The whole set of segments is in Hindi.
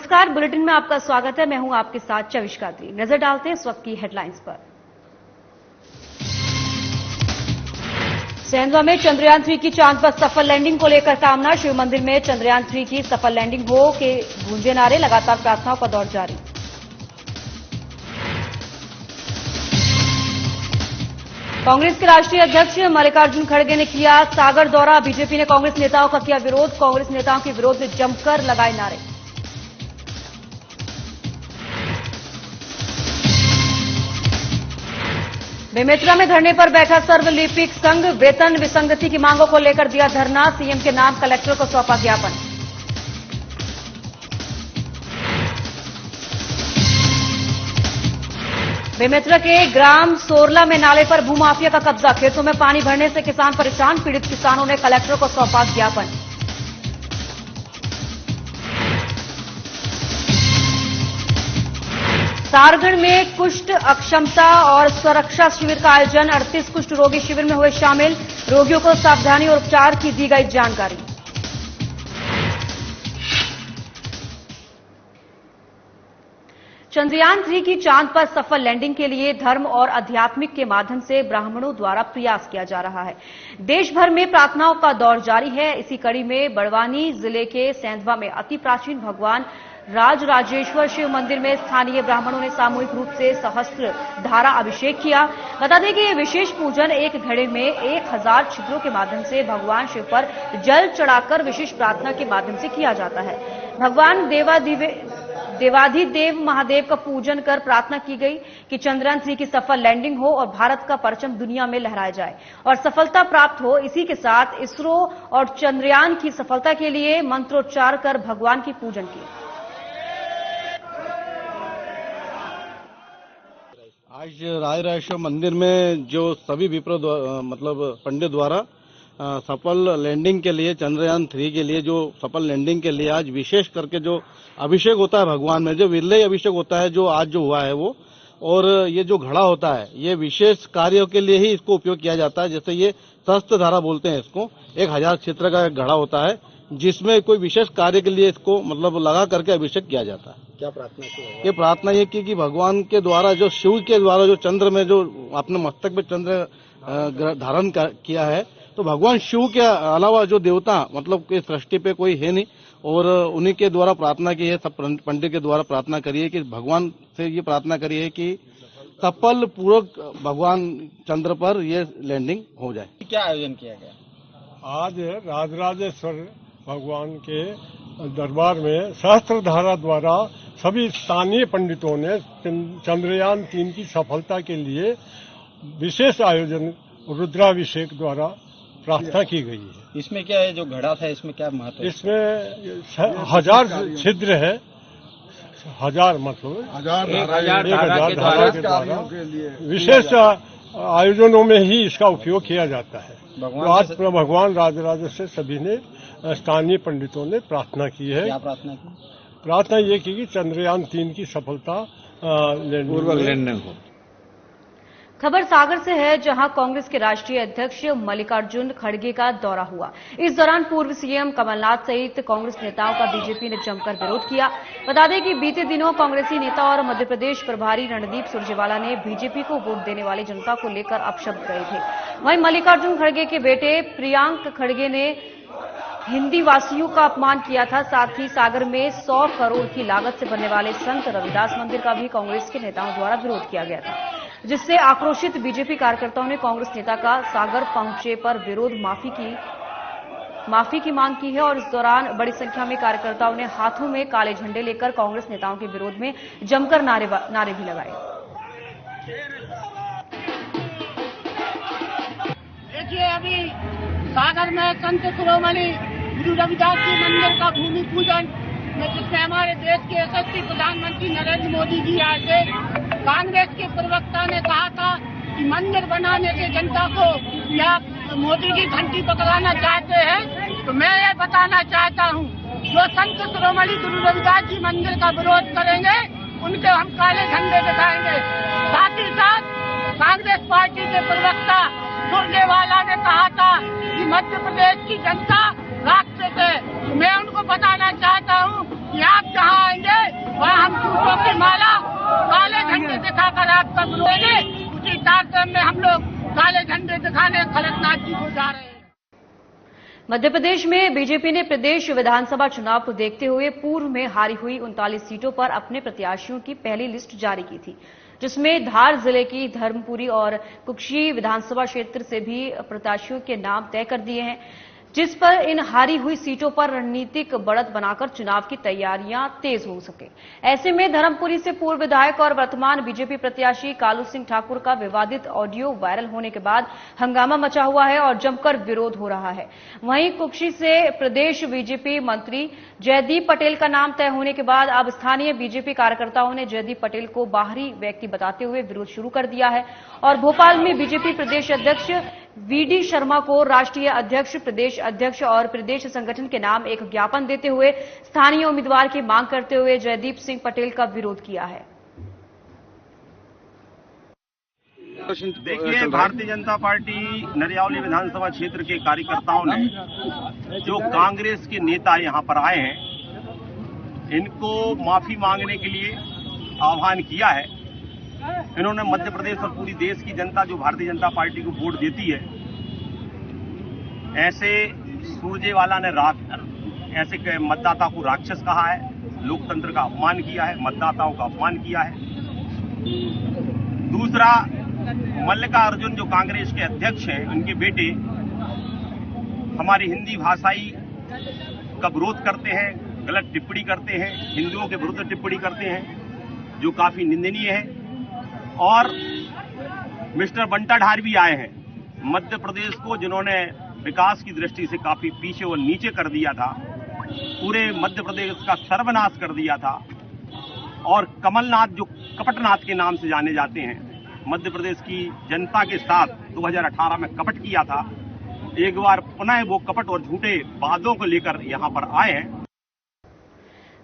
नमस्कार, बुलेटिन में आपका स्वागत है। मैं हूं आपके साथ चविष्का त्री। नजर डालते हैं इस वक्त की हेडलाइंस पर। सेंधवा में चंद्रयान 3 की चांद पर सफल लैंडिंग को लेकर कामना। शिव मंदिर में चंद्रयान 3 की सफल लैंडिंग हो के गूंजे नारे, लगातार प्रार्थनाओं का दौर जारी। कांग्रेस के राष्ट्रीय अध्यक्ष मल्लिकार्जुन खड़गे ने किया सागर दौरा। बीजेपी ने कांग्रेस नेताओं का किया विरोध। कांग्रेस नेताओं के विरोध में जमकर लगाए नारे। बेमेतरा में धरने पर बैठा सर्व लिपिक संघ। वेतन विसंगति की मांगों को लेकर दिया धरना। सीएम के नाम कलेक्टर को सौंपा ज्ञापन। बेमेतरा के ग्राम सोरला में नाले पर भूमाफिया का कब्जा। खेतों में पानी भरने से किसान परेशान। पीड़ित किसानों ने कलेक्टर को सौंपा ज्ञापन। सारगढ़ में कुष्ठ अक्षमता और सुरक्षा शिविर का आयोजन। 38 कुष्ठ रोगी शिविर में हुए शामिल। रोगियों को सावधानी और उपचार की दी गई जानकारी। चंद्रयान 3 की चांद पर सफल लैंडिंग के लिए धर्म और आध्यात्मिक के माध्यम से ब्राह्मणों द्वारा प्रयास किया जा रहा है। देश भर में प्रार्थनाओं का दौर जारी है। इसी कड़ी में बड़वानी जिले के सेंधवा में अति प्राचीन भगवान राजराजेश्वर शिव मंदिर में स्थानीय ब्राह्मणों ने सामूहिक रूप से सहस्त्र धारा अभिषेक किया। बता दें कि यह विशेष पूजन एक घड़े में 1000 छिद्रों के माध्यम से भगवान शिव पर जल चढ़ाकर विशेष प्रार्थना के माध्यम से किया जाता है। भगवान देवाधिदेव महादेव का पूजन कर प्रार्थना की गई कि चंद्रयान 3 की सफल लैंडिंग हो और भारत का परचम दुनिया में लहराया जाए और सफलता प्राप्त हो। इसी के साथ इसरो और चंद्रयान की सफलता के लिए मंत्रोच्चार कर भगवान की पूजन की। आज राजराजेश्वर मंदिर में जो सभी विप्रो मतलब पंडित द्वारा सफल लैंडिंग के लिए चंद्रयान 3 के लिए जो सफल लैंडिंग के लिए आज विशेष करके जो अभिषेक होता है भगवान में, जो विरले अभिषेक होता है जो आज जो हुआ है वो, और ये जो घड़ा होता है ये विशेष कार्यों के लिए ही इसको उपयोग किया जाता है। जैसे ये सहस्त्र धारा बोलते हैं इसको, 1000 छिद्र का एक घड़ा होता है जिसमें कोई विशेष कार्य के लिए इसको मतलब लगा करके अभिषेक किया जाता है। क्या प्रार्थना की? ये प्रार्थना ये की कि भगवान के द्वारा जो शिव के द्वारा जो चंद्र में जो अपने मस्तक पे चंद्र धारण किया है, तो भगवान शिव के अलावा जो देवता मतलब इस सृष्टि पे कोई है नहीं, और उन्हीं के द्वारा प्रार्थना की है। सब पंडित के द्वारा प्रार्थना करी है कि भगवान से ये प्रार्थना करी है कि सफल पूर्वक भगवान चंद्र पर ये लैंडिंग हो जाए। क्या आयोजन किया गया? आज राजराजेश्वर भगवान के दरबार में सहस्त्रधारा द्वारा सभी स्थानीय पंडितों ने चंद्रयान 3 की सफलता के लिए विशेष आयोजन रुद्राभिषेक द्वारा प्रार्थना की गई है। इसमें क्या है, जो घड़ा था इसमें क्या महत्व है? इसमें 1000 छिद्र है, 1000 मतलब 1000 धारा के द्वारा विशेष आयोजनों में ही इसका उपयोग किया जाता है। तो आज भगवान राजराजेश्वर सभी ने स्थानीय पंडितों ने प्रार्थना की है। क्या प्रार्थना की? प्रार्थना ये की कि चंद्रयान 3 की सफलता लैंडिंग हो। खबर सागर से है, जहां कांग्रेस के राष्ट्रीय अध्यक्ष मल्लिकार्जुन खड़गे का दौरा हुआ। इस दौरान पूर्व सीएम कमलनाथ सहित कांग्रेस नेताओं का बीजेपी ने जमकर विरोध किया। बता दें कि बीते दिनों कांग्रेसी नेता और मध्य प्रदेश प्रभारी रणदीप सुरजेवाला ने बीजेपी को वोट देने वाली जनता को लेकर अपशब्द कहे थे। वहीं मल्लिकार्जुन खड़गे के बेटे प्रियांक खड़गे ने हिंदी वासियों का अपमान किया था। साथ ही सागर में 100 करोड़ की लागत से बनने वाले संत रविदास मंदिर का भी कांग्रेस के नेताओं द्वारा विरोध किया गया था, जिससे आक्रोशित बीजेपी कार्यकर्ताओं ने कांग्रेस नेता का सागर पहुंचे पर विरोध माफी की मांग की है। और इस दौरान बड़ी संख्या में कार्यकर्ताओं ने हाथों में काले झंडे लेकर कांग्रेस नेताओं के विरोध में जमकर नारे भी लगाए। देखिए, अभी सागर में संत शिरोमणि गुरु रविदास जी मंदिर का भूमि पूजन में जिसमें हमारे देश के यशस्वी प्रधानमंत्री नरेंद्र मोदी जी आए थे। कांग्रेस के प्रवक्ता ने कहा था कि मंदिर बनाने से जनता को या मोदी की घंटी पकड़ाना चाहते हैं। तो मैं ये बताना चाहता हूँ, जो संत शिरोमणि गुरु रविदास जी मंदिर का विरोध करेंगे उनके हम काले झंडे दिखाएंगे। साथ ही साथ कांग्रेस पार्टी के प्रवक्ता सुरजेवाला ने कहा था कि मध्य प्रदेश की जनता राक्षस है। मैं उनको बताना चाहता हूँ कि आप जहाँ आएंगे वहाँ हम झूठों की माला काले झंडे दिखाकर आपका विरोध करेंगे। उसी कार्यक्रम में हम लोग काले झंडे दिखाने कलकनाथ जी को जा रहे हैं। मध्य प्रदेश में बीजेपी ने प्रदेश विधानसभा चुनाव को देखते हुए पूर्व में हारी हुई 39 सीटों पर अपने प्रत्याशियों की पहली लिस्ट जारी की थी, जिसमें धार जिले की धर्मपुरी और कुक्षी विधानसभा क्षेत्र से भी प्रत्याशियों के नाम तय कर दिए हैं, जिस पर इन हारी हुई सीटों पर रणनीतिक बढ़त बनाकर चुनाव की तैयारियां तेज हो सके। ऐसे में धर्मपुरी से पूर्व विधायक और वर्तमान बीजेपी प्रत्याशी कालू सिंह ठाकुर का विवादित ऑडियो वायरल होने के बाद हंगामा मचा हुआ है और जमकर विरोध हो रहा है। वहीं कुक्षी से प्रदेश बीजेपी मंत्री जयदीप पटेल का नाम तय होने के बाद अब स्थानीय बीजेपी कार्यकर्ताओं ने जयदीप पटेल को बाहरी व्यक्ति बताते हुए विरोध शुरू कर दिया है और भोपाल में बीजेपी प्रदेश अध्यक्ष वीडी शर्मा को राष्ट्रीय अध्यक्ष, प्रदेश अध्यक्ष और प्रदेश संगठन के नाम एक ज्ञापन देते हुए स्थानीय उम्मीदवार की मांग करते हुए जयदीप सिंह पटेल का विरोध किया है। देखिए, भारतीय जनता पार्टी नरियावली विधानसभा क्षेत्र के कार्यकर्ताओं ने जो कांग्रेस के नेता यहां पर आए हैं, इनको माफी मांगने के लिए आह्वान किया है। इन्होंने मध्य प्रदेश और पूरी देश की जनता जो भारतीय जनता पार्टी को वोट देती है, ऐसे सुरजेवाला ने ऐसे मतदाता को राक्षस कहा है, लोकतंत्र का अपमान किया है, मतदाताओं का अपमान किया है। दूसरा, मल्लिकार्जुन जो कांग्रेस के अध्यक्ष हैं, उनके बेटे हमारी हिंदी भाषाई का विरोध करते हैं, गलत टिप्पणी करते हैं, हिंदुओं के विरुद्ध टिप्पणी करते हैं, जो काफी निंदनीय है। और मिस्टर बंटाढार भी आए हैं, मध्य प्रदेश को जिन्होंने विकास की दृष्टि से काफी पीछे और नीचे कर दिया था, पूरे मध्य प्रदेश का सर्वनाश कर दिया था। और कमलनाथ जो कपटनाथ के नाम से जाने जाते हैं, मध्य प्रदेश की जनता के साथ 2018 में कपट किया था। एक बार पुनः वो कपट और झूठे वादों को लेकर यहां पर आए हैं।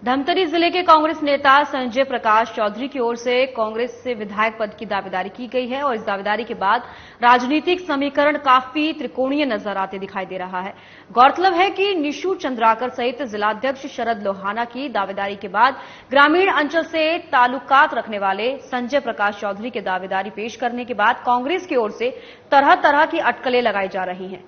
धमतरी जिले के कांग्रेस नेता संजय प्रकाश चौधरी की ओर से कांग्रेस से विधायक पद की दावेदारी की गई है और इस दावेदारी के बाद राजनीतिक समीकरण काफी त्रिकोणीय नजर आते दिखाई दे रहा है। गौरतलब है कि निशु चंद्राकर सहित जिलाध्यक्ष शरद लोहाना की दावेदारी के बाद ग्रामीण अंचल से ताल्लुकात रखने वाले संजय प्रकाश चौधरी की दावेदारी पेश करने के बाद कांग्रेस की ओर से तरह तरह की अटकलें लगाई जा रही हैं।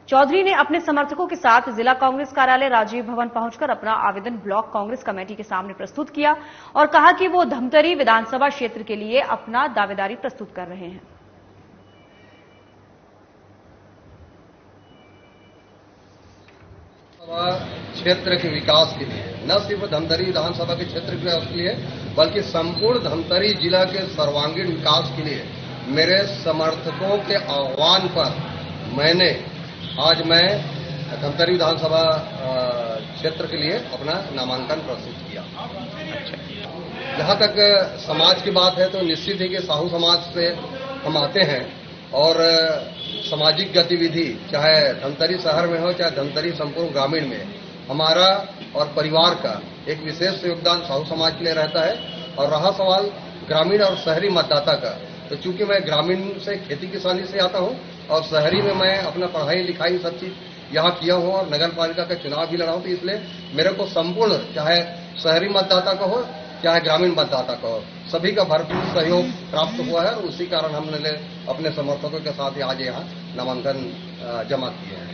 चौधरी ने अपने समर्थकों के साथ जिला कांग्रेस कार्यालय राजीव भवन पहुंचकर अपना आवेदन ब्लॉक कांग्रेस कमेटी के सामने प्रस्तुत किया और कहा कि वो धमतरी विधानसभा क्षेत्र के लिए अपना दावेदारी प्रस्तुत कर रहे हैं। क्षेत्र के विकास के लिए, न सिर्फ धमतरी विधानसभा के क्षेत्र के विकास के लिए, बल्कि संपूर्ण धमतरी जिला के सर्वांगीण विकास के लिए मेरे समर्थकों के आह्वान पर आज मैं धमतरी विधानसभा क्षेत्र के लिए अपना नामांकन प्रस्तुत किया। जहां तक समाज की बात है तो निश्चित है कि साहू समाज से हम आते हैं और सामाजिक गतिविधि चाहे धमतरी शहर में हो चाहे धमतरी संपूर्ण ग्रामीण में, हमारा और परिवार का एक विशेष योगदान साहू समाज के लिए रहता है। और रहा सवाल ग्रामीण और शहरी मतदाता का, तो चूंकि मैं ग्रामीण से खेती किसानी से आता हूं और शहरी में मैं अपना पढ़ाई लिखाई सब चीज यहाँ किया हूं और नगर पालिका का चुनाव भी लड़ा हूं, तो इसलिए मेरे को संपूर्ण चाहे शहरी मतदाता का हो चाहे ग्रामीण मतदाता का हो, सभी का भरपूर सहयोग प्राप्त हुआ है और उसी कारण हमने अपने समर्थकों के साथ आज यहाँ नामांकन जमा किए हैं।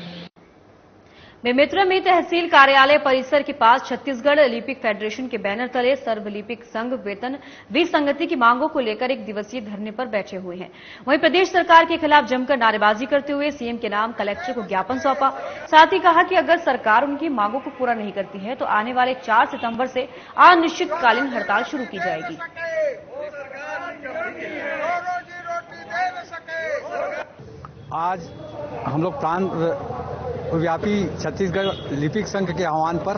बेमेतरा में तहसील कार्यालय परिसर के पास छत्तीसगढ़ लिपिक फेडरेशन के बैनर तले सर्व लिपिक संघ वेतन विसंगति की मांगों को लेकर एक दिवसीय धरने पर बैठे हुए हैं। वहीं प्रदेश सरकार के खिलाफ जमकर नारेबाजी करते हुए सीएम के नाम कलेक्टर को ज्ञापन सौंपा। साथ ही कहा कि अगर सरकार उनकी मांगों को पूरा नहीं करती है तो आने वाले 4 सितंबर से अनिश्चितकालीन हड़ताल शुरू की जाएगी। आज हम लोग प्रांत व्यापी छत्तीसगढ़ लिपिक संघ के आह्वान पर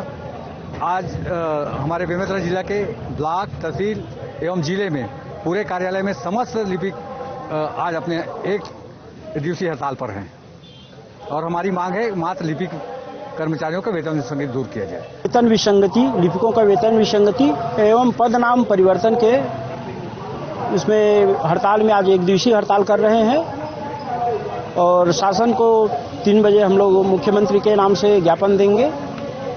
आज हमारे बेमेतरा जिला के ब्लॉक, तहसील एवं जिले में पूरे कार्यालय में समस्त लिपिक आज अपने एक दिवसीय हड़ताल पर हैं और हमारी मांग है मात्र लिपिक कर्मचारियों का वेतन विसंगति दूर किया जाए। वेतन विसंगति, लिपिकों का वेतन विसंगति एवं पद नाम परिवर्तन के इसमें हड़ताल में आज एक दिवसीय हड़ताल कर रहे हैं और शासन को 3 बजे हम लोग मुख्यमंत्री के नाम से ज्ञापन देंगे।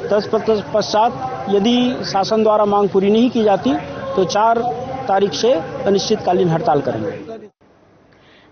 तत्पश्चात यदि शासन द्वारा मांग पूरी नहीं की जाती तो 4 तारीख से अनिश्चितकालीन हड़ताल करेंगे।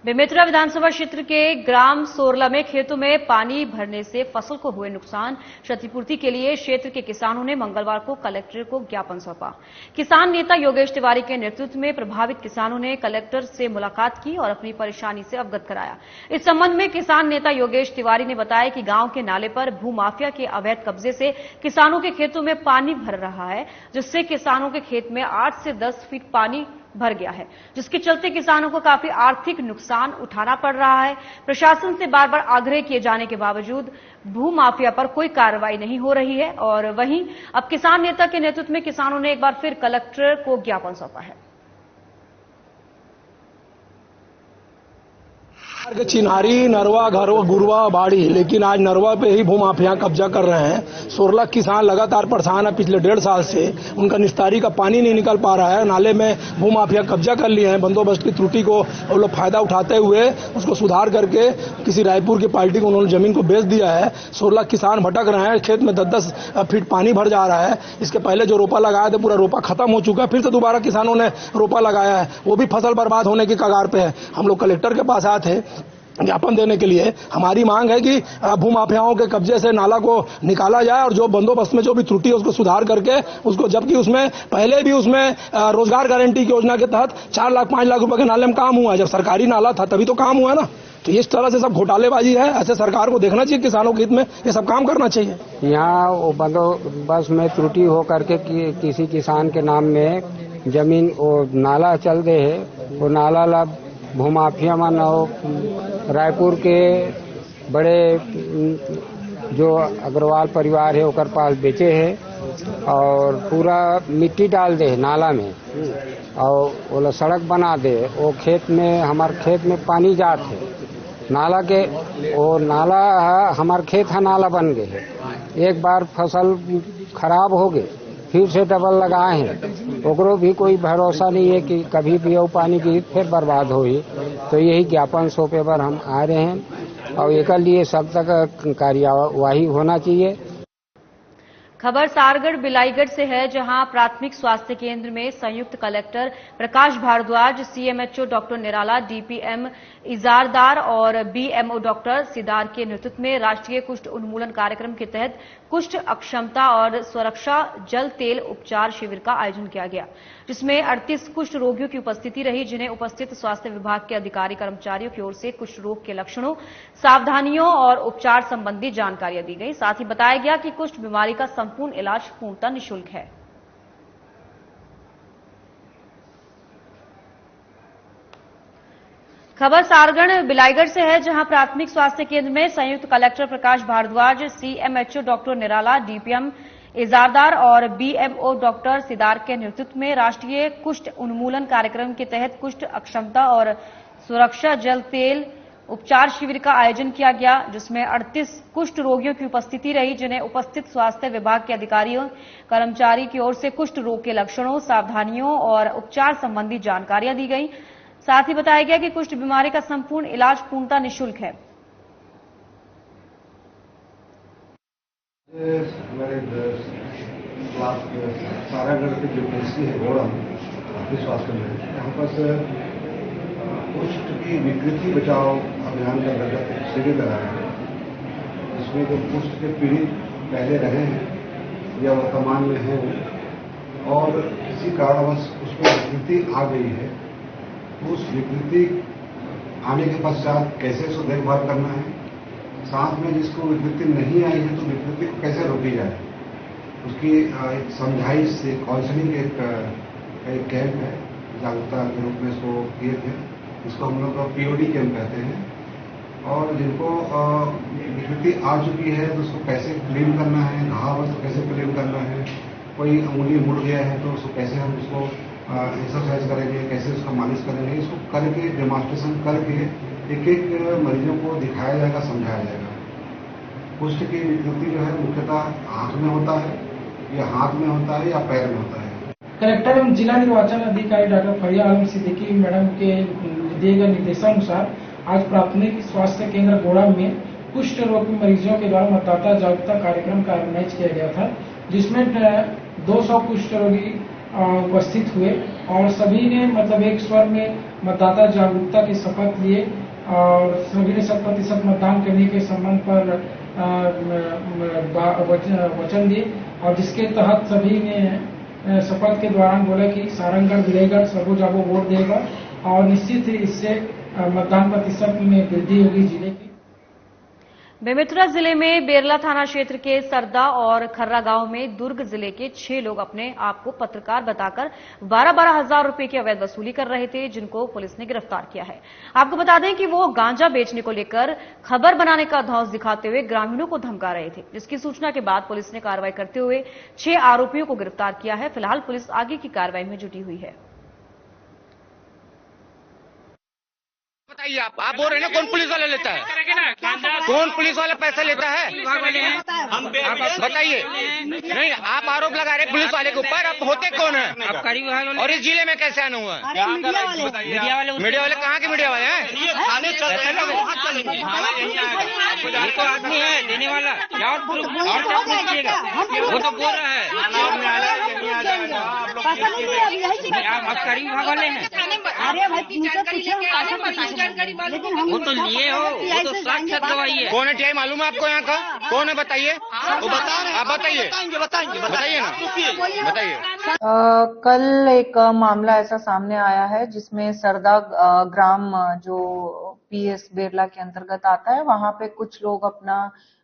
बेमेतरा विधानसभा क्षेत्र के ग्राम सोरला में खेतों में पानी भरने से फसल को हुए नुकसान क्षतिपूर्ति के लिए क्षेत्र के किसानों ने मंगलवार को कलेक्टर को ज्ञापन सौंपा। किसान नेता योगेश तिवारी के नेतृत्व में प्रभावित किसानों ने कलेक्टर से मुलाकात की और अपनी परेशानी से अवगत कराया। इस संबंध में किसान नेता योगेश तिवारी ने बताया कि गांव के नाले पर भूमाफिया के अवैध कब्जे से किसानों के खेतों में पानी भर रहा है, जिससे किसानों के खेत में 8 से 10 फीट पानी भर गया है, जिसके चलते किसानों को काफी आर्थिक नुकसान उठाना पड़ रहा है। प्रशासन से बार बार आग्रह किए जाने के बावजूद भूमाफिया पर कोई कार्रवाई नहीं हो रही है और वहीं अब किसान नेता के नेतृत्व में किसानों ने एक बार फिर कलेक्टर को ज्ञापन सौंपा है। चिन्हारी, नरवा, घरवा, गुरवा, बाड़ी, लेकिन आज नरवा पे ही भूमाफिया कब्जा कर रहे हैं। 16 किसान लगातार परेशान है पिछले 1.5 साल से। उनका निस्तारी का पानी नहीं निकल पा रहा है। नाले में भूमाफिया कब्जा कर लिए हैं। बंदोबस्त की त्रुटि को वो लोग फायदा उठाते हुए उसको सुधार करके किसी रायपुर की पार्टी को उन्होंने जमीन को बेच दिया है। 16 किसान भटक रहे हैं। खेत में 10-10 फीट पानी भर जा रहा है। इसके पहले जो रोपा लगाया था पूरा रोपा खत्म हो चुका है। फिर से दोबारा किसानों ने रोपा लगाया है, वो भी फसल बर्बाद होने की कगार पे है। हम लोग कलेक्टर के पास आए थे ज्ञापन देने के लिए। हमारी मांग है कि भूमाफियाओं के कब्जे से नाला को निकाला जाए और जो बंदोबस्त में जो भी त्रुटि है उसको सुधार करके उसको, जबकि उसमें पहले भी उसमें रोजगार गारंटी की योजना के तहत 4 लाख 5 लाख रुपए के नाले में काम हुआ है। जब सरकारी नाला था तभी तो काम हुआ ना। तो इस तरह से सब घोटालेबाजी है। ऐसे सरकार को देखना चाहिए, किसानों के हित में ये सब काम करना चाहिए। यहाँ बंदोबस्त में त्रुटि हो करके किसी किसान के नाम में जमीन वो नाला चल दे है, वो नाला भूमाफिया मन और रायपुर के बड़े जो अग्रवाल परिवार है ओकर पास बेचे है और पूरा मिट्टी डाल दे नाला में और वो सड़क बना दे। वो खेत में, हमारे खेत में पानी जात है नाला के, वो नाला हमारे खेत है नाला बन गए है। एक बार फसल खराब हो गए फिर से डबल लगाए हैं, ओकरो भी कोई भरोसा नहीं है कि कभी भी वो पानी की फिर बर्बाद होई। तो यही ज्ञापन सौंपे पर हम आ रहे हैं और एक लिए सब तक कार्यवाही होना चाहिए। खबर सारगढ़ बिलाईगढ़ से है, जहां प्राथमिक स्वास्थ्य केंद्र में संयुक्त कलेक्टर प्रकाश भारद्वाज, सीएमएचओ डॉक्टर निराला, डीपीएम इजारदार और बीएमओ डॉक्टर सिदार के नेतृत्व में राष्ट्रीय कुष्ठ उन्मूलन कार्यक्रम के तहत कुष्ठ अक्षमता और सुरक्षा जल तेल उपचार शिविर का आयोजन किया गया, जिसमें 38 कुष्ठ रोगियों की उपस्थिति रही, जिन्हें उपस्थित स्वास्थ्य विभाग के अधिकारी कर्मचारियों की ओर से कुष्ठ रोग के लक्षणों, सावधानियों और उपचार संबंधी जानकारियां दी गई। साथ ही बताया गया कि कुष्ठ बीमारी का संपूर्ण इलाज पूर्णतः निःशुल्क है। खबर सारगढ़ बिलाईगढ़ से है, जहां प्राथमिक स्वास्थ्य केंद्र में संयुक्त कलेक्टर प्रकाश भारद्वाज, सीएमएचओ डॉक्टर निराला, डीपीएम इजारदार और बीएमओ डॉक्टर सिदार के नेतृत्व में राष्ट्रीय कुष्ठ उन्मूलन कार्यक्रम के तहत कुष्ठ अक्षमता और सुरक्षा जल तेल उपचार शिविर का आयोजन किया गया, जिसमें 38 कुष्ठ रोगियों की उपस्थिति रही, जिन्हें उपस्थित स्वास्थ्य विभाग के अधिकारियों कर्मचारी की ओर से कुष्ठ रोग के लक्षणों, सावधानियों और उपचार संबंधी जानकारियां दी गई। साथ ही बताया गया कि कुष्ठ बीमारी का संपूर्ण इलाज पूर्णतः निःशुल्क है। सारागढ़ के जो पीएचसी है घोड़ा स्वास्थ्य में, यहाँ पर कुष्ठ की विकृति बचाओ अभियान के अंतर्गत शिविर लगाया है। इसमें जो कुष्ठ के पीड़ित पहले रहे हैं या वर्तमान में हैं और किसी कारणवश उसमें विकृति आ गई है, उस विकृति आने के पश्चात कैसे उसको देखभाल करना है, साथ में जिसको विकृति नहीं आई है तो विकृति को कैसे रोकी जाए, उसकी एक समझाइश से काउंसलिंग एक कैंप है, जागरूकता के रूप में इसको किए थे। इसको हम लोग पीओडी कैंप कहते हैं। और जिनको विकृति आ चुकी है तो उसको कैसे क्लीन करना है, घाव तो कैसे क्लीन करना है, कोई उंगली मुड़ गया है तो उसको कैसे हम उसको एक्सरसाइज करेंगे, कैसे उसका मालिश करेंगे, इसको करके डेमोन्स्ट्रेशन करके एक एक मरीजों को दिखाया जाएगा, समझाया जाएगा। कुष्ठ की विकृति जो है मुख्यतः आंख में होता है या हाथ में होता है या पैर में होता है। कलेक्टर एवं जिला निर्वाचन अधिकारी डॉक्टर फरिया आलम सिद्दीकी मैडम के दिए गए निर्देशानुसार आज प्राथमिक स्वास्थ्य केंद्र गोड़ा में कुष्ठ रोग मरीजों के द्वारा मतदाता जागरूकता कार्यक्रम का ऑर्गेनाइज किया गया था, जिसमें 200 कुष्ठ रोगी उपस्थित हुए और सभी ने मतलब एक स्वर में मतदाता जागरूकता की शपथ लिए और सभी ने 100% मतदान करने के संबंध पर वचन दिए और जिसके तहत सभी ने शपथ के दौरान बोला कि सारंगगढ़ विजयगढ़ सबो जाबो वोट देगा और निश्चित ही इससे मतदान प्रतिशत में वृद्धि होगी जिले की। बेमेतरा जिले में बेरला थाना क्षेत्र के सरदा और खर्रा गांव में दुर्ग जिले के 6 लोग अपने आप को पत्रकार बताकर 12-12 हजार रुपए की अवैध वसूली कर रहे थे, जिनको पुलिस ने गिरफ्तार किया है। आपको बता दें कि वो गांजा बेचने को लेकर खबर बनाने का धौंस दिखाते हुए ग्रामीणों को धमका रहे थे, जिसकी सूचना के बाद पुलिस ने कार्रवाई करते हुए 6 आरोपियों को गिरफ्तार किया है। फिलहाल पुलिस आगे की कार्रवाई में जुटी हुई है। बताइए आप बोल रहे हैं ना कौन पुलिस वाला लेता है? कौन पुलिस वाला पैसा लेता है? बताइए। नहीं, आप आरोप लगा रहे पुलिस वाले के ऊपर, आप होते कौन है? और इस जिले में कैसे आना हुआ है? मीडिया वाले कहाँ के मीडिया वाले हैं? तो आदमी है देने वाला और वो तो बोल रहा है आबकारी विभाग वाले हैं। वो तो लिए हो, वो तो साक्षात गवाही है। कौन है टीआई मालूम है आपको यहाँ का? कौन है बताइए। वो बता रहे हैं, आप बताइए बताइए ना, बताइए। कल एक मामला ऐसा सामने आया है जिसमें सरदा ग्राम जो पीएस बेरला के अंतर्गत आता है, वहां पे कुछ लोग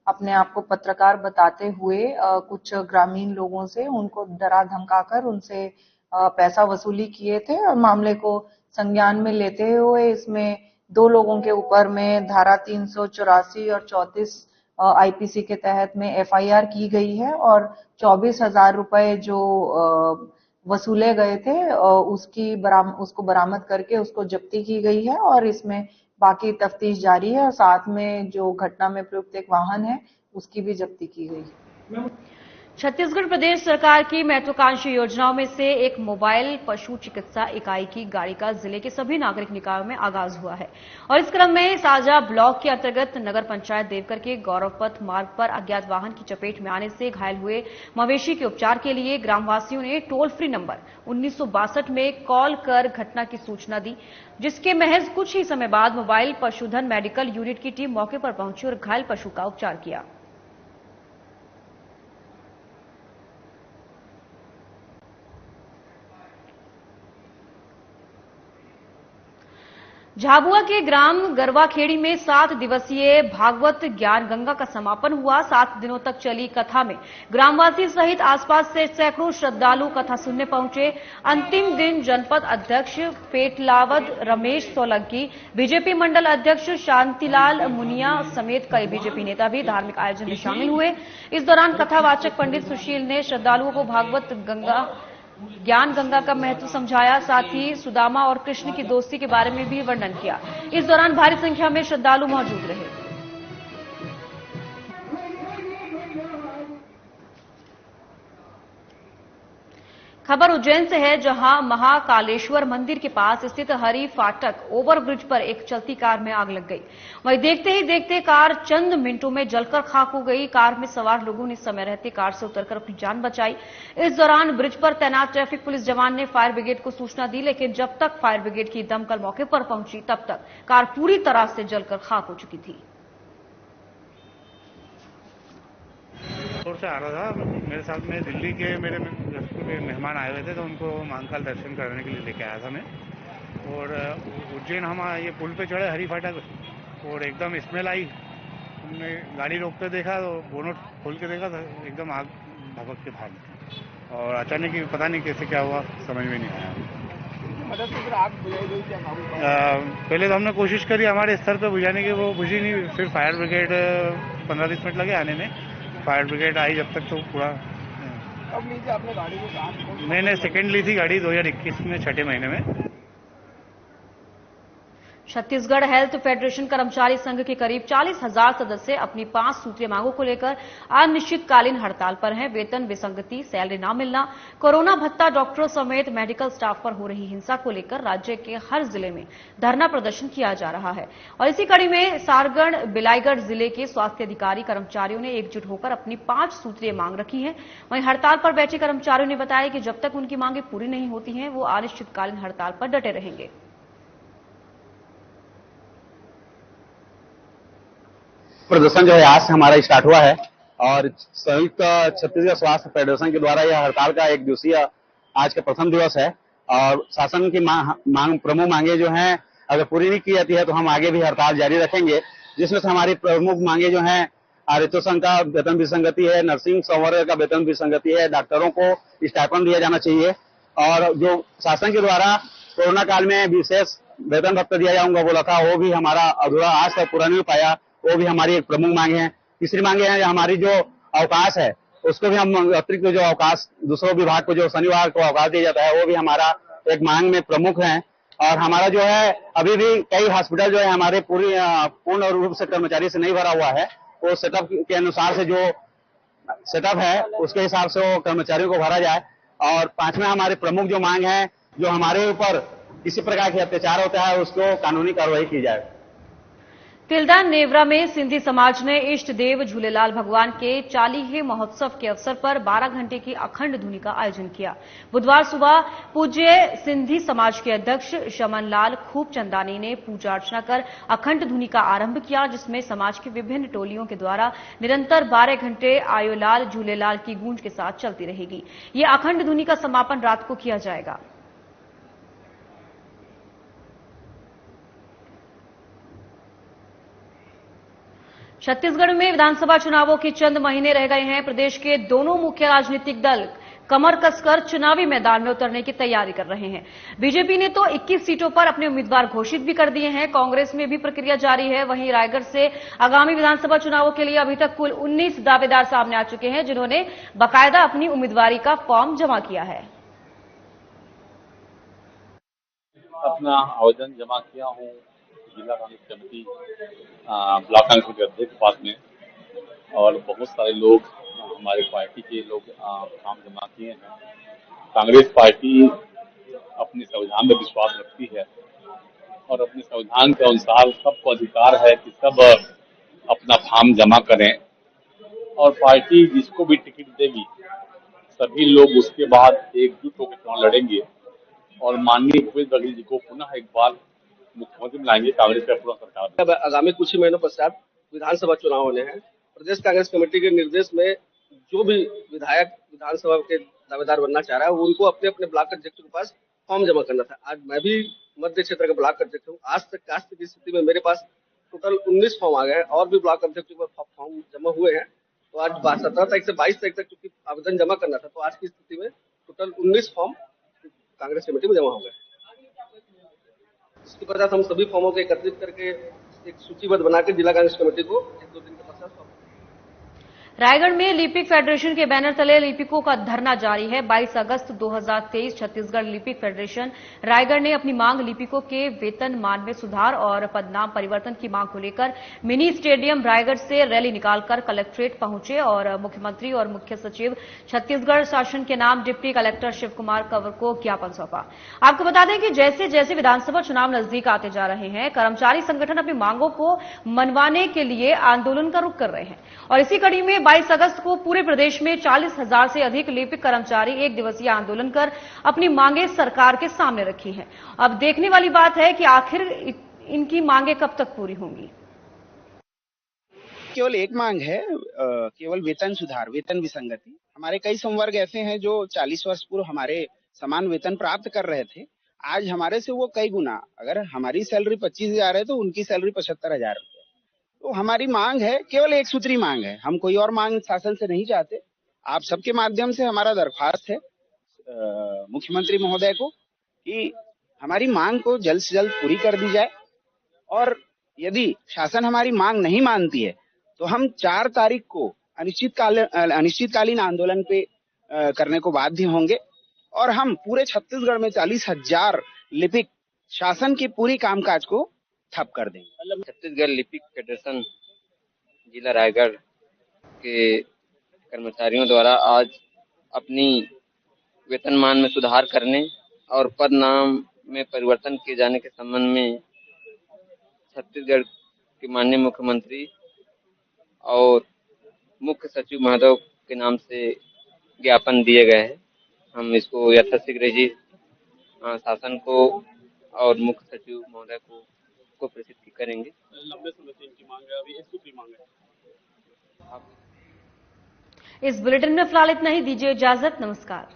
अपने आप को पत्रकार बताते हुए कुछ ग्रामीण लोगों से उनको डरा धमकाकर उनसे पैसा वसूली किए थे और मामले को संज्ञान में लेते हुए इसमें 2 लोगों के ऊपर में धारा 384 और 34 आईपीसी के तहत में एफआईआर की गई है और 24,000 रुपए जो वसूले गए थे उसको बरामद करके उसको जब्ती की गई है और इसमें बाकी तफ्तीश जारी है और साथ में जो घटना में प्रयुक्त एक वाहन है उसकी भी जब्ती की गई है। छत्तीसगढ़ प्रदेश सरकार की महत्वाकांक्षी योजनाओं में से एक मोबाइल पशु चिकित्सा इकाई की गाड़ी का जिले के सभी नागरिक निकायों में आगाज हुआ है और इस क्रम में साजा ब्लॉक के अंतर्गत नगर पंचायत देवकर के गौरवपथ मार्ग पर अज्ञात वाहन की चपेट में आने से घायल हुए मवेशी के उपचार के लिए ग्रामवासियों ने टोल फ्री नंबर 1962 में कॉल कर घटना की सूचना दी, जिसके महज कुछ ही समय बाद मोबाइल पशुधन मेडिकल यूनिट की टीम मौके पर पहुंची और घायल पशु का उपचार किया। झाबुआ के ग्राम गरवाखेड़ी में 7 दिवसीय भागवत ज्ञान गंगा का समापन हुआ। 7 दिनों तक चली कथा में ग्रामवासी सहित आसपास से सैकड़ों श्रद्धालु कथा सुनने पहुंचे। अंतिम दिन जनपद अध्यक्ष पेटलावद रमेश सोलंकी, बीजेपी मंडल अध्यक्ष शांतिलाल मुनिया समेत कई बीजेपी नेता भी धार्मिक आयोजन में शामिल हुए। इस दौरान कथावाचक पंडित सुशील ने श्रद्धालुओं को भागवत ज्ञान गंगा का महत्व समझाया, साथ ही सुदामा और कृष्ण की दोस्ती के बारे में भी वर्णन किया। इस दौरान भारी संख्या में श्रद्धालु मौजूद रहे। खबर उज्जैन से है, जहां महाकालेश्वर मंदिर के पास स्थित हरि फाटक ओवरब्रिज पर एक चलती कार में आग लग गई। वहीं देखते ही देखते कार चंद मिनटों में जलकर खाक हो गई। कार में सवार लोगों ने समय रहते कार से उतरकर अपनी जान बचाई। इस दौरान ब्रिज पर तैनात ट्रैफिक पुलिस जवान ने फायर ब्रिगेड को सूचना दी, लेकिन जब तक फायर ब्रिगेड की दमकल मौके पर पहुंची तब तक कार पूरी तरह से जलकर खाक हो चुकी थी। से आ रहा था, मेरे साथ में दिल्ली के मेरे मेहमान आए हुए थे, तो उनको महाकाल दर्शन करने के लिए लेके आया था मैं। और उज्जैन हम ये पुल पे चढ़े हरी फाटक और एकदम स्मेल आई। हमने गाड़ी रोकते देखा तो बोनट खोल के देखा तो एकदम आग भभक के बाहर निकली और अचानक ही पता नहीं कैसे क्या हुआ, समझ में नहीं आया। पहले तो हमने कोशिश करी हमारे स्तर पे बुझाने की, वो बुझी नहीं। फिर फायर ब्रिगेड 15-20 मिनट लगे आने में। फायर ब्रिगेड आई जब तक तो पूरा। कब ली थी आपने गाड़ी को? मैंने सेकंड ली थी गाड़ी 2021 में 6ठे महीने में। छत्तीसगढ़ हेल्थ फेडरेशन कर्मचारी संघ के करीब 40,000 सदस्य अपनी 5 सूत्रीय मांगों को लेकर अनिश्चितकालीन हड़ताल पर हैं। वेतन विसंगति, सैलरी न मिलना, कोरोना भत्ता, डॉक्टरों समेत मेडिकल स्टाफ पर हो रही हिंसा को लेकर राज्य के हर जिले में धरना प्रदर्शन किया जा रहा है। और इसी कड़ी में सारगढ़ बिलाईगढ़ जिले के स्वास्थ्य अधिकारी कर्मचारियों ने एकजुट होकर अपनी 5 सूत्रीय मांग रखी है। वहीं हड़ताल पर बैठे कर्मचारियों ने बताया कि जब तक उनकी मांगे पूरी नहीं होती हैं, वो अनिश्चितकालीन हड़ताल पर डटे रहेंगे। प्रदर्शन जो है आज से हमारा स्टार्ट हुआ है और संयुक्त छत्तीसगढ़ स्वास्थ्य फेडरेशन के द्वारा यह हड़ताल का 1 दिवसीय आज का प्रथम दिवस है। और शासन की प्रमुख मांगे जो हैं अगर पूरी नहीं की जाती है तो हम आगे भी हड़ताल जारी रखेंगे, जिसमें से हमारी प्रमुख मांगे जो हैं आरएचओ संघ का वेतन विसंगति है, नर्सिंग संवर्ग का वेतन विसंगति है, डॉक्टरों को स्टाइपेंड दिया जाना चाहिए और जो शासन के द्वारा कोरोना काल में विशेष वेतन भत्ता दिया जाऊंगा बोला था वो भी हमारा अधूरा आज तक पूरा नहीं हो पाया, वो भी हमारी एक प्रमुख मांगे हैं। तीसरी मांगे हैं हमारी जो अवकाश है उसको भी हम अतिरिक्त जो अवकाश दूसरों विभाग को जो शनिवार को अवकाश दिया जाता है वो भी हमारा एक मांग में प्रमुख है। और हमारा जो है अभी भी कई हॉस्पिटल जो है हमारे पूर्ण रूप से कर्मचारी से नहीं भरा हुआ है, वो सेटअप के अनुसार से जो सेटअप है उसके हिसाब से वो कर्मचारियों को भरा जाए। और 5वां हमारे प्रमुख जो मांग है जो हमारे ऊपर किसी प्रकार के अत्याचार होता है उसको कानूनी कार्रवाई की जाए। तिल्दा नेवरा में सिंधी समाज ने इष्ट देव झूलेलाल भगवान के 40वें महोत्सव के अवसर पर 12 घंटे की अखंड धुनी का आयोजन किया। बुधवार सुबह पूज्य सिंधी समाज के अध्यक्ष शमन लाल खूबचंदानी ने पूजा अर्चना कर अखंड धुनी का आरंभ किया, जिसमें समाज की विभिन्न टोलियों के द्वारा निरंतर 12 घंटे आयोलाल झूलेलाल की गूंज के साथ चलती रहेगी। ये अखंड धुनी का समापन रात को किया जाएगा। छत्तीसगढ़ में विधानसभा चुनावों के चंद महीने रह गए हैं। प्रदेश के दोनों मुख्य राजनीतिक दल कमर कसकर चुनावी मैदान में उतरने की तैयारी कर रहे हैं। बीजेपी ने तो 21 सीटों पर अपने उम्मीदवार घोषित भी कर दिए हैं। कांग्रेस में भी प्रक्रिया जारी है। वहीं रायगढ़ से आगामी विधानसभा चुनावों के लिए अभी तक कुल 19 दावेदार सामने आ चुके हैं, जिन्होंने बाकायदा अपनी उम्मीदवारी का फॉर्म जमा किया है। अपना आवेदन जमा किया हूँ जिला कांग्रेस कमेटी ब्लॉक कांग्रेस के अध्यक्ष के पास में, और बहुत सारे लोग हमारे पार्टी के लोग फॉर्म जमा किए हैं। कांग्रेस पार्टी अपने संविधान में विश्वास रखती है और अपने संविधान के अनुसार सबको अधिकार है कि सब अपना फॉर्म जमा करें और पार्टी जिसको भी टिकट देगी सभी लोग उसके बाद एकजुट होकर चुनाव लड़ेंगे और माननीय भूपेश बघेल जी को पुनः एक बार मुख्यमंत्री बनाएंगे कांग्रेस का पूरा सरकार। आगामी कुछ ही महीनों पश्चात विधानसभा चुनाव होने हैं। प्रदेश कांग्रेस कमेटी के निर्देश में जो भी विधायक विधानसभा के दावेदार बनना चाह रहा है उनको अपने अपने ब्लॉक अध्यक्ष के पास फॉर्म जमा करना था। आज मैं भी मध्य क्षेत्र का ब्लॉक अध्यक्ष हूँ। आज तक की स्थिति में मेरे पास टोटल 19 फॉर्म आ गए और भी ब्लॉक अध्यक्ष के पास फॉर्म जमा हुए हैं। तो आज 17 तारीख से 22 तारीख तक चूंकि आवेदन जमा करना था, तो आज की स्थिति में टोटल 19 फॉर्म कांग्रेस कमेटी में जमा हो गए। इसके पश्चात हम सभी फॉर्मों को एकत्रित करके एक सूचीबद्ध बनाकर जिला कांग्रेस कमेटी को 1-2 दिन के पश्चात रायगढ़ में लिपिक फेडरेशन के बैनर तले लिपिकों का धरना जारी है। 22 अगस्त 2023 छत्तीसगढ़ लिपिक फेडरेशन रायगढ़ ने अपनी मांग लिपिकों के वेतन मान में सुधार और पदनाम परिवर्तन की मांग को लेकर मिनी स्टेडियम रायगढ़ से रैली निकालकर कलेक्ट्रेट पहुंचे और मुख्यमंत्री और मुख्य सचिव छत्तीसगढ़ शासन के नाम डिप्टी कलेक्टर शिव कुमार कंवर को ज्ञापन सौंपा। आपको बता दें कि जैसे जैसे विधानसभा चुनाव नजदीक आते जा रहे हैं, कर्मचारी संगठन अपनी मांगों को मनवाने के लिए आंदोलन का रुख कर रहे हैं और इसी कड़ी में 22 अगस्त को पूरे प्रदेश में 40,000 से अधिक लिपिक कर्मचारी एक दिवसीय आंदोलन कर अपनी मांगे सरकार के सामने रखी हैं। अब देखने वाली बात है कि आखिर इनकी मांगे कब तक पूरी होंगी। केवल एक मांग है, केवल वेतन सुधार, वेतन विसंगति। हमारे कई संवर्ग ऐसे हैं जो 40 वर्ष पूर्व हमारे समान वेतन प्राप्त कर रहे थे। आज हमारे से वो कई गुना, अगर हमारी सैलरी 25,000 है तो उनकी सैलरी 75,000 है। तो हमारी मांग है, केवल एक सूत्री मांग है। हम कोई और मांग शासन से नहीं चाहते। आप सबके माध्यम से हमारा दरख्वास्त है मुख्यमंत्री महोदय को कि हमारी मांग को जल्द से जल्द पूरी कर दी जाए और यदि शासन हमारी मांग नहीं मानती है तो हम 4 तारीख को अनिश्चितकालीन आंदोलन पे करने को बाध्य होंगे और हम पूरे छत्तीसगढ़ में 40,000 लिपिक शासन की पूरी कामकाज को ठप कर देंगे। छत्तीसगढ़ लिपिक फेडरेशन जिला रायगढ़ के कर्मचारियों द्वारा आज अपनी वेतनमान में सुधार करने और पद नाम में परिवर्तन किए जाने के संबंध में छत्तीसगढ़ के माननीय मुख्यमंत्री और मुख्य सचिव महोदय के नाम से ज्ञापन दिए गए हैं। हम इसको यथाशीघ्र ही शासन को और मुख्य सचिव महोदय को प्रेषित करेंगे। लंबे समय से इनकी मांग है, अभी इसकी मांग है। इस बुलेटिन में फिलहाल इतना ही। दीजिए इजाजत। नमस्कार।